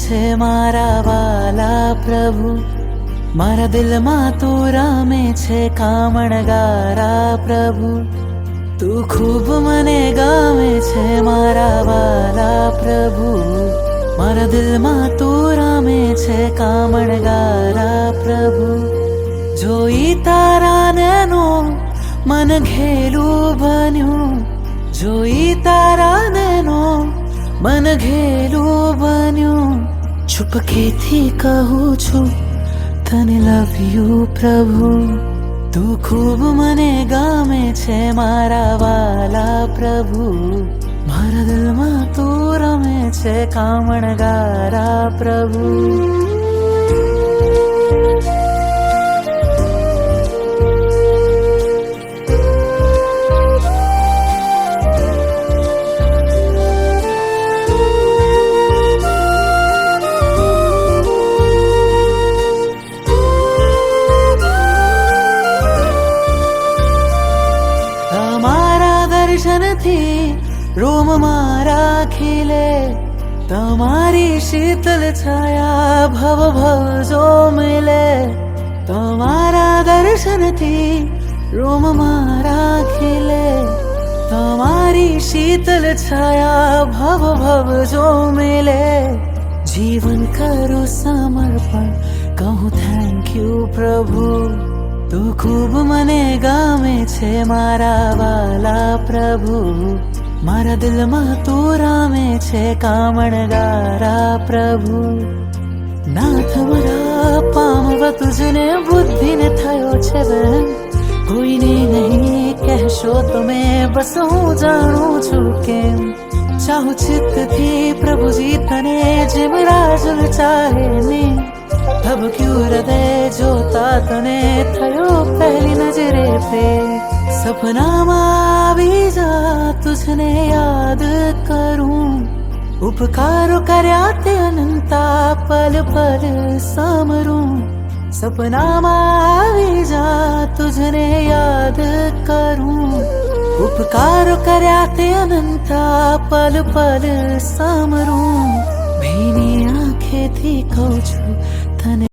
છે મારા વાલા પ્રભુ, મારા દિલમાં તું રમે છે કામણગારા પ્રભુ. તું ખૂબ મને ગમે છે મારા વાલા પ્રભુ, મારા દિલમાં તું રમે છે કામણગારા પ્રભુ. જોઈ તારા નૈનો મન ઘેલું બન્યું, જોઈ તારા નૈનો મન ઘેલું બન્યું. ચુપકેથી કહું છું તને લવ યુ પ્રભુ. તું ખૂબ મને ગમે છે મારા વાલા પ્રભુ, મારા દિલમાં તું રમે છે કામણગારા પ્રભુ. દર્શનથી રોમ મારા ખીલે, તમારી શીતલ છાયા ભવ ભવ જો મિલે. તમારા દર્શનથી રોમ મારા ખીલે, તમારી શીતલ છાયા ભવ ભવ જો મિલે. જીવન કરું સમર્પણ, કહું થેન્ક યુ પ્રભુ. તું ખૂબ મને ગમે છે મારા વાલા પ્રભુ, મારા દિલમાં તું રમે છે કામણગારા પ્રભુ. નાથ મારા પામવા તુજને બુદ્ધિને થયો છે બહેન, કોઈને નહીં કહેશો તમે બસ હું જાણું છું કેમ. ચાહું ચિત્તથી પ્રભુજી તને જેમ રાજલ ચાહે ને, ધબક્યું હૃદય જોતા તને થયો પહેલી નજરે પે. સપનામાં આવી જા તુજને યાદ કરું, ઉપકારો કર્યા તે અનંતા પલ પલ સમરું. સપનામાં આવી જા તુજને યાદ કરું, ઉપકારો કર્યા તે અનંતા પલ પલ સમરું. ભીની આંખેથી કહું છું તને